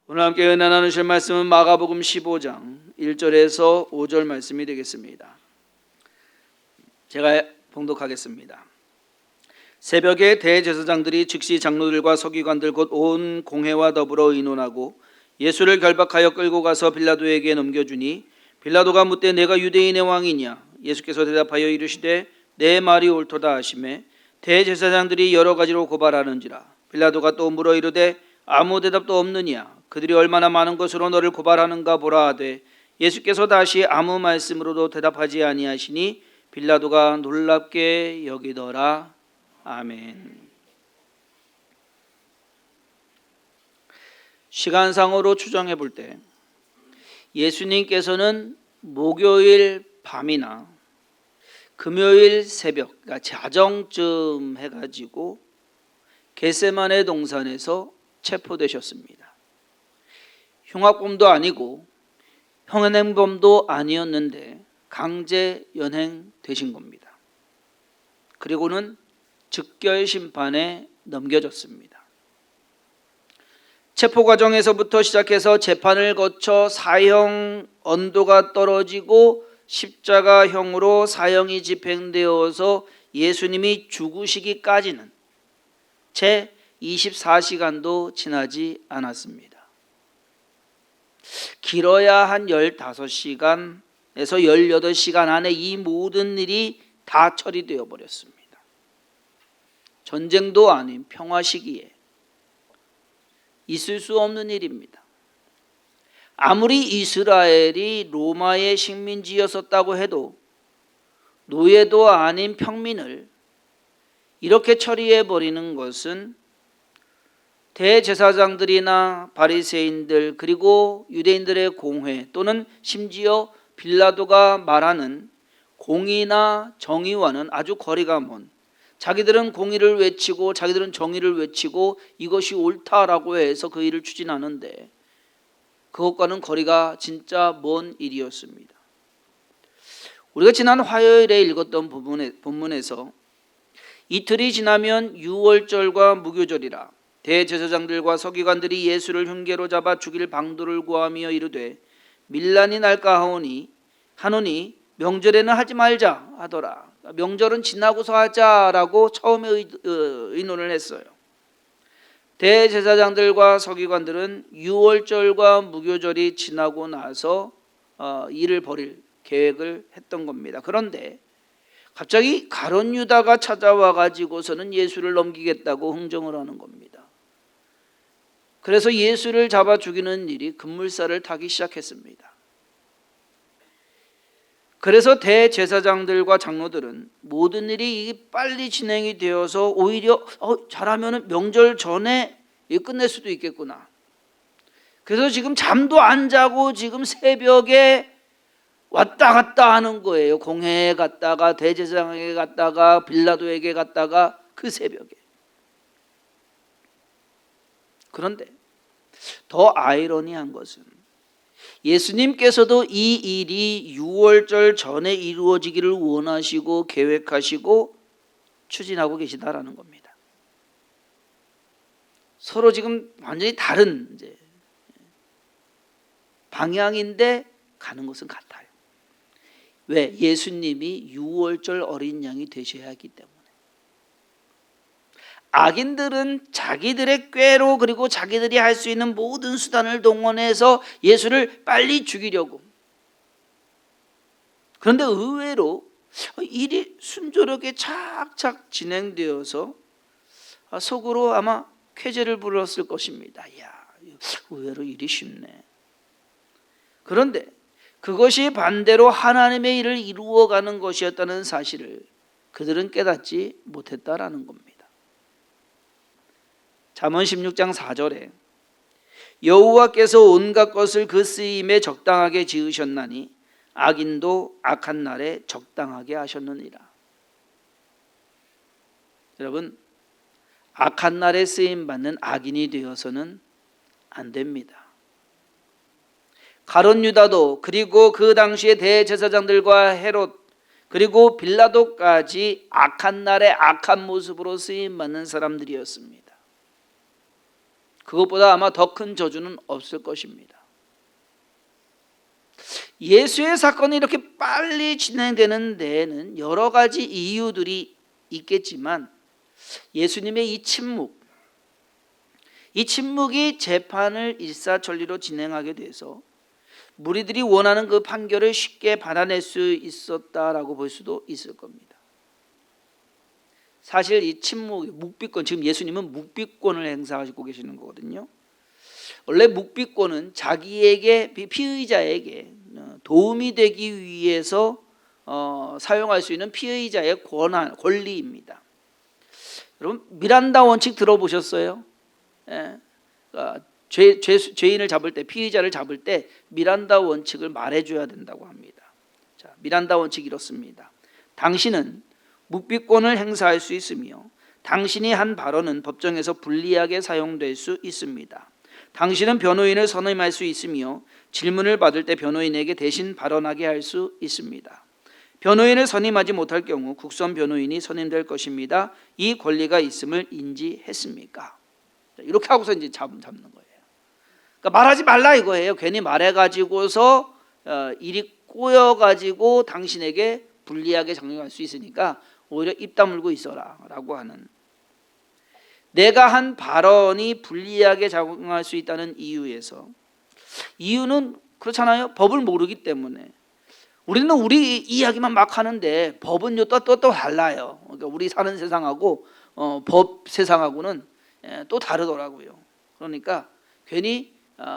오늘 함께 은혜 나누실 말씀은 마가복음 15장 1절에서 5절 말씀이 되겠습니다. 제가 봉독하겠습니다. 새벽에 대제사장들이 즉시 장로들과 서기관들 곧 온 공회와 더불어 의논하고 예수를 결박하여 끌고 가서 빌라도에게 넘겨주니 빌라도가 묻되 내가 유대인의 왕이냐? 예수께서 대답하여 이르시되 내 말이 옳도다 하시매 대제사장들이 여러 가지로 고발하는지라. 빌라도가 또 물어 이르되 아무 대답도 없느냐? 그들이 얼마나 많은 것으로 너를 고발하는가 보라 하되 예수께서 다시 아무 말씀으로도 대답하지 아니하시니 빌라도가 놀랍게 여기더라. 아멘. 시간상으로 추정해 볼 때 예수님께서는 목요일 밤이나 금요일 새벽, 그러니까 자정쯤 해가지고 겟세마네 동산에서 체포되셨습니다. 흉악범도 아니고 현행범도 아니었는데 강제 연행되신 겁니다. 그리고는 즉결 심판에 넘겨졌습니다. 체포 과정에서부터 시작해서 재판을 거쳐 사형 언도가 떨어지고 십자가형으로 사형이 집행되어서 예수님이 죽으시기까지는 채 24시간도 지나지 않았습니다. 길어야 한 15시간에서 18시간 안에 이 모든 일이 다 처리되어 버렸습니다. 전쟁도 아닌 평화 시기에 있을 수 없는 일입니다. 아무리 이스라엘이 로마의 식민지였었다고 해도 노예도 아닌 평민을 이렇게 처리해 버리는 것은 대제사장들이나 바리새인들 그리고 유대인들의 공회 또는 심지어 빌라도가 말하는 공의나 정의와는 아주 거리가 먼, 자기들은 공의를 외치고 자기들은 정의를 외치고 이것이 옳다라고 해서 그 일을 추진하는데 그것과는 거리가 진짜 먼 일이었습니다. 우리가 지난 화요일에 읽었던 본문에서 이틀이 지나면 유월절과 무교절이라 대제사장들과 서기관들이 예수를 흉계로 잡아 죽일 방도를 구하며 이르되 밀란이 날까 하노니 명절에는 하지 말자 하더라. 명절은 지나고서 하자라고 처음에 의논을 했어요. 대제사장들과 서기관들은 유월절과 무교절이 지나고 나서 일을 벌일 계획을 했던 겁니다. 그런데 갑자기 가룟 유다가 찾아와 가지고서는 예수를 넘기겠다고 흥정을 하는 겁니다. 그래서 예수를 잡아 죽이는 일이 급물살을 타기 시작했습니다. 그래서 대제사장들과 장로들은 모든 일이 빨리 진행이 되어서 오히려 잘하면 명절 전에 끝낼 수도 있겠구나. 그래서 지금 잠도 안 자고 지금 새벽에 왔다 갔다 하는 거예요. 공회에 갔다가 대제사장에게 갔다가 빌라도에게 갔다가 그 새벽에. 그런데 더 아이러니한 것은 예수님께서도 이 일이 유월절 전에 이루어지기를 원하시고 계획하시고 추진하고 계시다라는 겁니다. 서로 지금 완전히 다른 방향인데 가는 것은 같아요. 왜? 예수님이 유월절 어린 양이 되셔야 하기 때문에. 악인들은 자기들의 꾀로 그리고 자기들이 할 수 있는 모든 수단을 동원해서 예수를 빨리 죽이려고. 그런데 의외로 일이 순조롭게 착착 진행되어서 속으로 아마 쾌재를 불렀을 것입니다. 이야, 의외로 일이 쉽네. 그런데 그것이 반대로 하나님의 일을 이루어가는 것이었다는 사실을 그들은 깨닫지 못했다라는 겁니다. 잠언 16장 4절에 여호와께서 온갖 것을 그 쓰임에 적당하게 지으셨나니 악인도 악한 날에 적당하게 하셨느니라. 여러분, 악한 날에 쓰임받는 악인이 되어서는 안 됩니다. 가룟 유다도 그리고 그 당시의 대제사장들과 헤롯 그리고 빌라도까지 악한 날에 악한 모습으로 쓰임받는 사람들이었습니다. 그것보다 아마 더 큰 저주는 없을 것입니다. 예수의 사건이 이렇게 빨리 진행되는 데에는 여러 가지 이유들이 있겠지만 예수님의 이 침묵이 재판을 일사천리로 진행하게 돼서 무리들이 원하는 그 판결을 쉽게 받아낼 수 있었다라고 볼 수도 있을 겁니다. 사실 이 침묵, 묵비권, 지금 예수님은 묵비권을 행사하고 계시는 거거든요. 원래 묵비권은 자기에게, 피의자에게 도움이 되기 위해서 사용할 수 있는 피의자의 권리입니다. 여러분 미란다 원칙 들어보셨어요? 예. 죄인을 잡을 때, 피의자를 잡을 때 미란다 원칙을 말해줘야 된다고 합니다. 자, 미란다 원칙이 이렇습니다. 당신은 묵비권을 행사할 수 있으며 당신이 한 발언은 법정에서 불리하게 사용될 수 있습니다. 당신은 변호인을 선임할 수 있으며 질문을 받을 때 변호인에게 대신 발언하게 할 수 있습니다. 변호인을 선임하지 못할 경우 국선 변호인이 선임될 것입니다. 이 권리가 있음을 인지했습니까? 이렇게 하고서 이제 잡는 거예요. 그러니까 말하지 말라 이거예요. 괜히 말해가지고서 일이 꼬여가지고 당신에게 불리하게 작용할 수 있으니까 오히려 입 다물고 있어라라고 하는, 내가 한 발언이 불리하게 작용할 수 있다는 이유는 그렇잖아요. 법을 모르기 때문에 우리는 우리 이야기만 막 하는데 법은요 또 달라요. 그러니까 우리 사는 세상하고 법 세상하고는 또 다르더라고요. 그러니까 괜히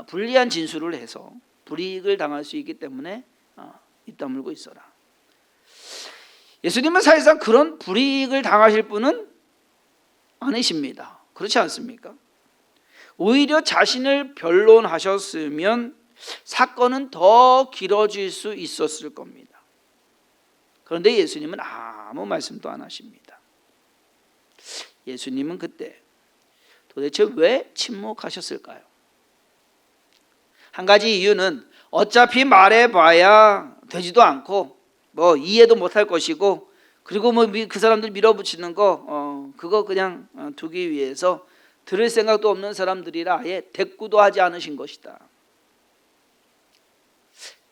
불리한 진술을 해서 불이익을 당할 수 있기 때문에 입 다물고 있어라. 예수님은 사실상 그런 불이익을 당하실 분은 아니십니다. 그렇지 않습니까? 오히려 자신을 변론하셨으면 사건은 더 길어질 수 있었을 겁니다. 그런데 예수님은 아무 말씀도 안 하십니다. 예수님은 그때 도대체 왜 침묵하셨을까요? 한 가지 이유는 어차피 말해봐야 되지도 않고 뭐 이해도 못할 것이고, 그리고 뭐 그 사람들 밀어붙이는 거 그거 그냥 두기 위해서 들을 생각도 없는 사람들이라 아예 대꾸도 하지 않으신 것이다.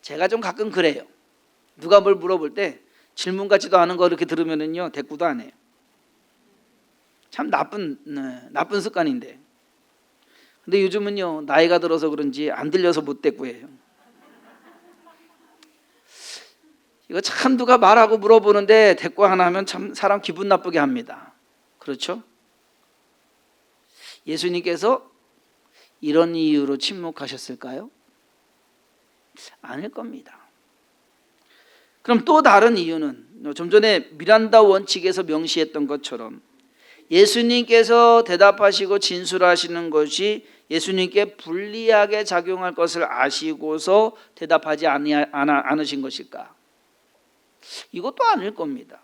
제가 좀 가끔 그래요. 누가 뭘 물어볼 때 질문 같지도 않은 거 이렇게 들으면은요 대꾸도 안 해요. 참 나쁜 습관인데. 근데 요즘은요 나이가 들어서 그런지 안 들려서 못 대꾸해요. 이거 참 누가 말하고 물어보는데 대꾸 하나 하면 참 사람 기분 나쁘게 합니다. 그렇죠? 예수님께서 이런 이유로 침묵하셨을까요? 아닐 겁니다. 그럼 또 다른 이유는 좀 전에 미란다 원칙에서 명시했던 것처럼 예수님께서 대답하시고 진술하시는 것이 예수님께 불리하게 작용할 것을 아시고서 대답하지 않으신 것일까? 이것도 아닐 겁니다.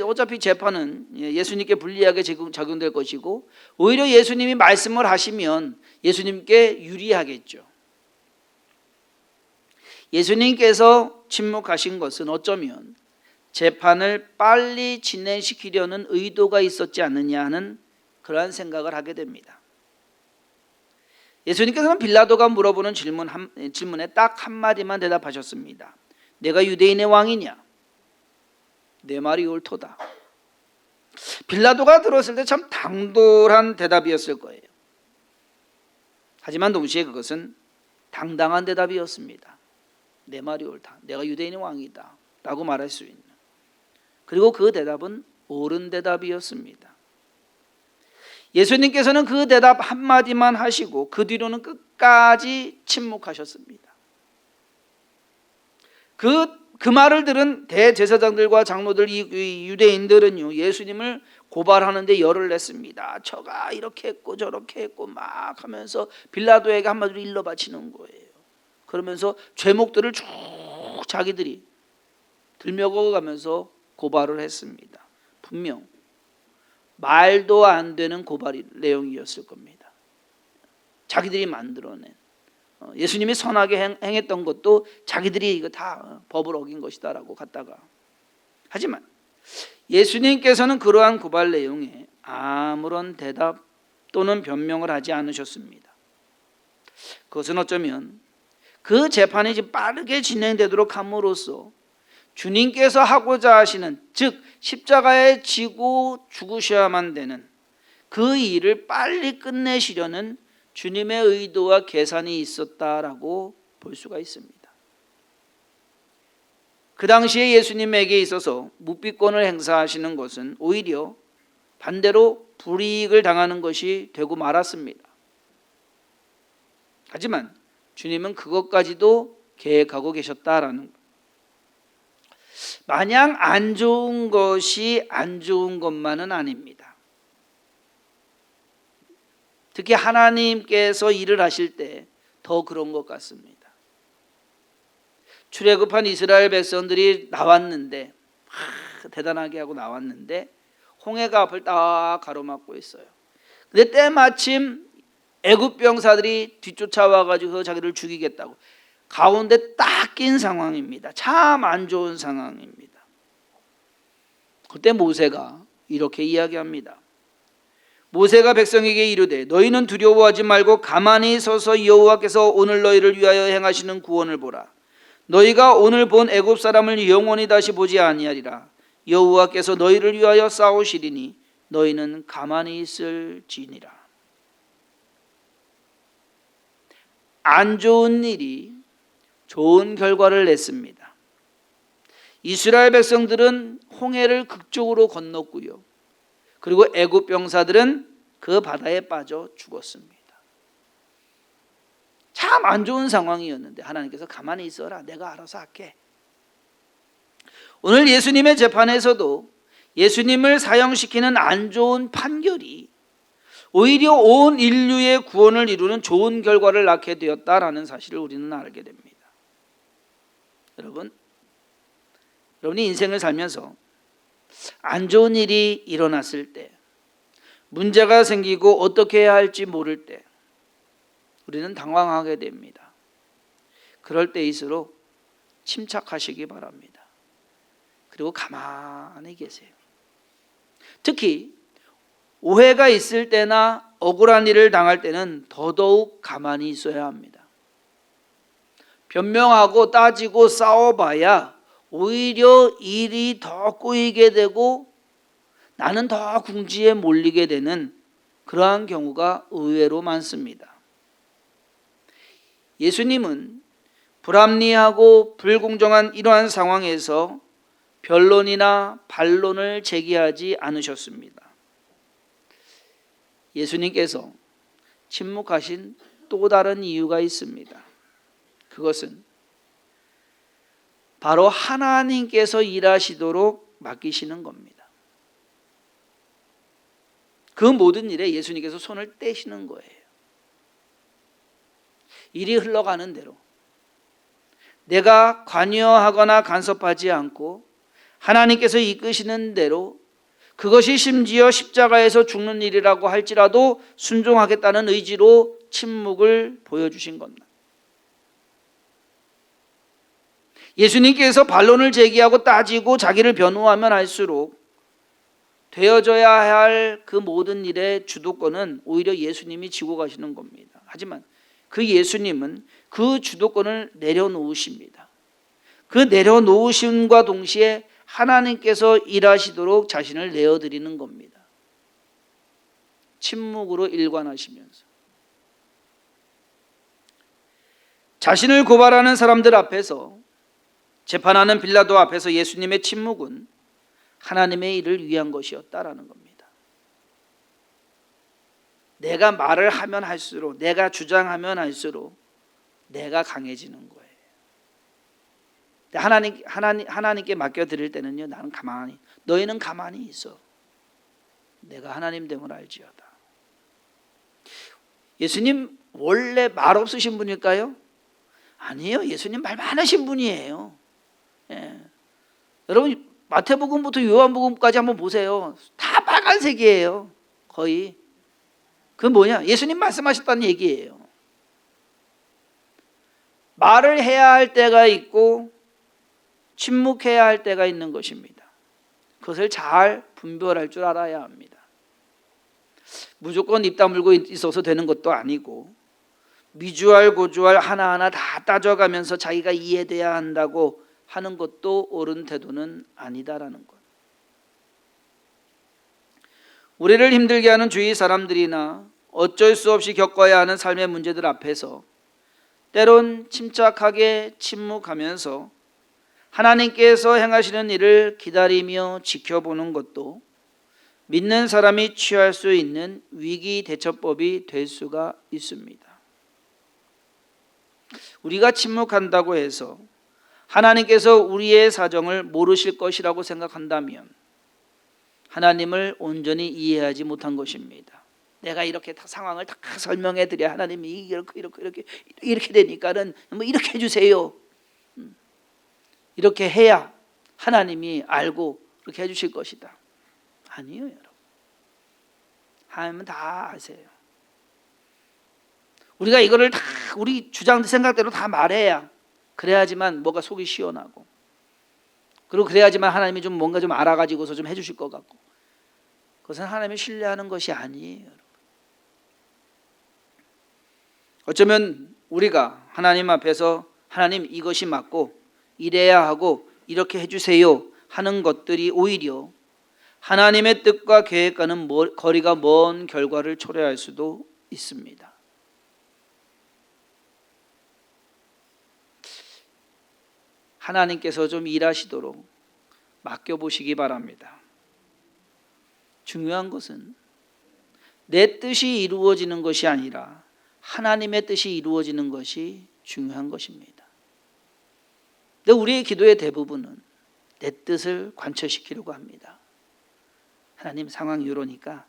어차피 재판은 예수님께 불리하게 작용될 것이고 오히려 예수님이 말씀을 하시면 예수님께 유리하겠죠. 예수님께서 침묵하신 것은 어쩌면 재판을 빨리 진행시키려는 의도가 있었지 않느냐 하는 그러한 생각을 하게 됩니다. 예수님께서는 빌라도가 물어보는 질문에 딱 한마디만 대답하셨습니다. 내가 유대인의 왕이냐? 내 말이 옳도다. 빌라도가 들었을 때 참 당돌한 대답이었을 거예요. 하지만 동시에 그것은 당당한 대답이었습니다. 내 말이 옳다. 내가 유대인의 왕이다 라고 말할 수 있는, 그리고 그 대답은 옳은 대답이었습니다. 예수님께서는 그 대답 한마디만 하시고 그 뒤로는 끝까지 침묵하셨습니다. 그 말을 들은 대제사장들과 장로들, 이 유대인들은요 예수님을 고발하는데 열을 냈습니다. 저가 이렇게 했고 저렇게 했고 막 하면서 빌라도에게 한마디로 일러 바치는 거예요. 그러면서 죄목들을 쭉 자기들이 들먹어가면서 고발을 했습니다. 분명 말도 안 되는 고발 내용이었을 겁니다. 자기들이 만들어낸, 예수님이 선하게 행했던 것도 자기들이 이거 다 법을 어긴 것이다라고 갖다가, 하지만 예수님께서는 그러한 고발 내용에 아무런 대답 또는 변명을 하지 않으셨습니다. 그것은 어쩌면 그 재판이 빠르게 진행되도록 함으로써 주님께서 하고자 하시는, 즉 십자가에 지고 죽으셔야만 되는 그 일을 빨리 끝내시려는 주님의 의도와 계산이 있었다라고 볼 수가 있습니다. 그 당시에 예수님에게 있어서 묵비권을 행사하시는 것은 오히려 반대로 불이익을 당하는 것이 되고 말았습니다. 하지만 주님은 그것까지도 계획하고 계셨다라는 것. 마냥 안 좋은 것이 안 좋은 것만은 아닙니다. 특히 하나님께서 일을 하실 때 더 그런 것 같습니다. 출애굽한 이스라엘 백성들이 나왔는데 대단하게 하고 나왔는데 홍해가 앞을 딱 가로막고 있어요. 근데 때마침 애굽 병사들이 뒤쫓아와가지고 자기를 죽이겠다고 가운데 딱 낀 상황입니다. 참 안 좋은 상황입니다. 그때 모세가 이렇게 이야기합니다. 모세가 백성에게 이르되 너희는 두려워하지 말고 가만히 서서 여호와께서 오늘 너희를 위하여 행하시는 구원을 보라. 너희가 오늘 본 애굽 사람을 영원히 다시 보지 아니하리라. 여호와께서 너희를 위하여 싸우시리니 너희는 가만히 있을지니라. 안 좋은 일이 좋은 결과를 냈습니다. 이스라엘 백성들은 홍해를 극적으로 건넜고요. 그리고 애굽 병사들은 그 바다에 빠져 죽었습니다. 참 안 좋은 상황이었는데 하나님께서 가만히 있어라, 내가 알아서 할게. 오늘 예수님의 재판에서도 예수님을 사형시키는 안 좋은 판결이 오히려 온 인류의 구원을 이루는 좋은 결과를 낳게 되었다라는 사실을 우리는 알게 됩니다. 여러분이 인생을 살면서 안 좋은 일이 일어났을 때, 문제가 생기고 어떻게 해야 할지 모를 때 우리는 당황하게 됩니다. 그럴 때일수록 침착하시기 바랍니다. 그리고 가만히 계세요. 특히 오해가 있을 때나 억울한 일을 당할 때는 더더욱 가만히 있어야 합니다. 변명하고 따지고 싸워봐야 오히려 일이 더 꼬이게 되고 나는 더 궁지에 몰리게 되는 그러한 경우가 의외로 많습니다. 예수님은 불합리하고 불공정한 이러한 상황에서 변론이나 반론을 제기하지 않으셨습니다. 예수님께서 침묵하신 또 다른 이유가 있습니다. 그것은 바로 하나님께서 일하시도록 맡기시는 겁니다. 그 모든 일에 예수님께서 손을 떼시는 거예요. 일이 흘러가는 대로 내가 관여하거나 간섭하지 않고 하나님께서 이끄시는 대로, 그것이 심지어 십자가에서 죽는 일이라고 할지라도 순종하겠다는 의지로 침묵을 보여주신 겁니다. 예수님께서 반론을 제기하고 따지고 자기를 변호하면 할수록 되어져야 할 그 모든 일의 주도권은 오히려 예수님이 지고 가시는 겁니다. 하지만 그 예수님은 그 주도권을 내려놓으십니다. 그 내려놓으심과 동시에 하나님께서 일하시도록 자신을 내어드리는 겁니다. 침묵으로 일관하시면서 자신을 고발하는 사람들 앞에서, 재판하는 빌라도 앞에서 예수님의 침묵은 하나님의 일을 위한 것이었다라는 겁니다. 내가 말을 하면 할수록, 내가 주장하면 할수록 내가 강해지는 거예요. 하나님께 맡겨드릴 때는요, 나는 가만히, 너희는 가만히 있어. 내가 하나님 됨을 알지어다. 예수님 원래 말 없으신 분일까요? 아니에요. 예수님 말 많으신 분이에요. 예. 여러분 마태복음부터 요한복음까지 한번 보세요. 다 빨간색이에요. 거의. 그건 뭐냐? 예수님 말씀하셨다는 얘기예요. 말을 해야 할 때가 있고 침묵해야 할 때가 있는 것입니다. 그것을 잘 분별할 줄 알아야 합니다. 무조건 입 다물고 있어서 되는 것도 아니고 미주알 고주알 하나하나 다 따져가면서 자기가 이해돼야 한다고 하는 것도 옳은 태도는 아니다라는 것. 우리를 힘들게 하는 주위 사람들이나 어쩔 수 없이 겪어야 하는 삶의 문제들 앞에서 때론 침착하게 침묵하면서 하나님께서 행하시는 일을 기다리며 지켜보는 것도 믿는 사람이 취할 수 있는 위기 대처법이 될 수가 있습니다. 우리가 침묵한다고 해서 하나님께서 우리의 사정을 모르실 것이라고 생각한다면 하나님을 온전히 이해하지 못한 것입니다. 내가 이렇게 다 상황을 다 설명해 드려야 하나님이 이렇게 되니까는 뭐 이렇게 해주세요. 이렇게 해야 하나님이 알고 그렇게 해주실 것이다. 아니에요, 여러분. 하나님은 다 아세요. 우리가 이거를 다 우리 주장 생각대로 다 말해야 그래야지만 뭐가 속이 시원하고 그리고 그래야지만 하나님이 좀 뭔가 좀 알아가지고서 좀 해주실 것 같고 그것은 하나님을 신뢰하는 것이 아니에요, 여러분. 어쩌면 우리가 하나님 앞에서 하나님 이것이 맞고 이래야 하고 이렇게 해주세요 하는 것들이 오히려 하나님의 뜻과 계획과는 거리가 먼 결과를 초래할 수도 있습니다. 하나님께서 좀 일하시도록 맡겨보시기 바랍니다. 중요한 것은 내 뜻이 이루어지는 것이 아니라 하나님의 뜻이 이루어지는 것이 중요한 것입니다. 근데 우리의 기도의 대부분은 내 뜻을 관철시키려고 합니다. 하나님 상황이 이러니까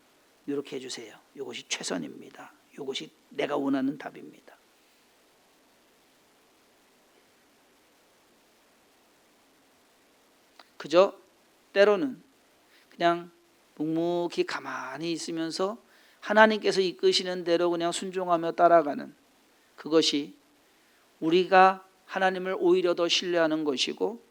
이렇게 해주세요. 이것이 최선입니다. 이것이 내가 원하는 답입니다. 그저 때로는 그냥 묵묵히 가만히 있으면서 하나님께서 이끄시는 대로 그냥 순종하며 따라가는 그것이 우리가 하나님을 오히려 더 신뢰하는 것이고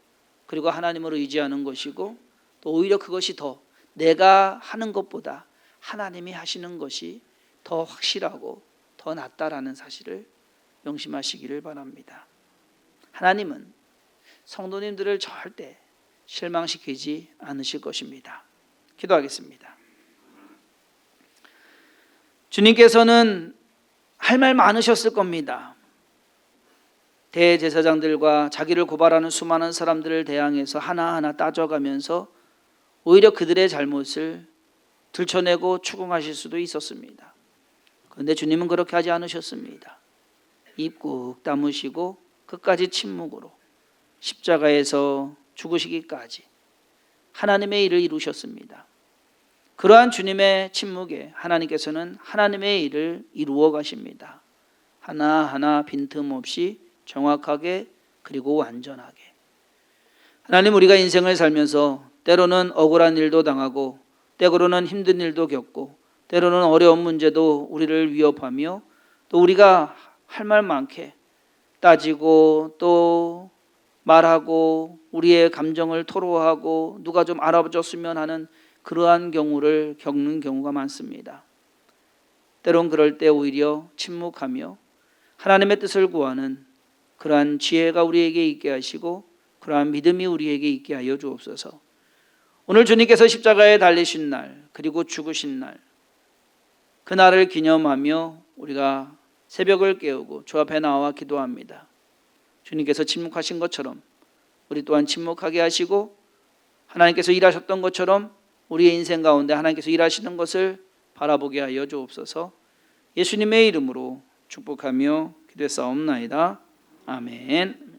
그리고 하나님을 의지하는 것이고 또 오히려 그것이 더 내가 하는 것보다 하나님이 하시는 것이 더 확실하고 더 낫다라는 사실을 명심하시기를 바랍니다. 하나님은 성도님들을 절대 실망시키지 않으실 것입니다. 기도하겠습니다. 주님께서는 할 말 많으셨을 겁니다. 대제사장들과 자기를 고발하는 수많은 사람들을 대항해서 하나하나 따져가면서 오히려 그들의 잘못을 들춰내고 추궁하실 수도 있었습니다. 그런데 주님은 그렇게 하지 않으셨습니다. 입 꾹 다무시고 끝까지 침묵으로 십자가에서 죽으시기까지 하나님의 일을 이루셨습니다. 그러한 주님의 침묵에 하나님께서는 하나님의 일을 이루어 가십니다. 하나하나 빈틈없이 정확하게 그리고 완전하게. 하나님, 우리가 인생을 살면서 때로는 억울한 일도 당하고 때로는 힘든 일도 겪고 때로는 어려운 문제도 우리를 위협하며 또 우리가 할 말 많게 따지고 또 말하고 우리의 감정을 토로하고 누가 좀 알아줬으면 하는 그러한 경우를 겪는 경우가 많습니다. 때론 그럴 때 오히려 침묵하며 하나님의 뜻을 구하는 그러한 지혜가 우리에게 있게 하시고 그러한 믿음이 우리에게 있게 하여 주옵소서. 오늘 주님께서 십자가에 달리신 날 그리고 죽으신 날 그날을 기념하며 우리가 새벽을 깨우고 주 앞에 나와 기도합니다. 주님께서 침묵하신 것처럼 우리 또한 침묵하게 하시고 하나님께서 일하셨던 것처럼 우리의 인생 가운데 하나님께서 일하시는 것을 바라보게 하여 주옵소서. 예수님의 이름으로 축복하며 기도했사옵나이다. 아멘.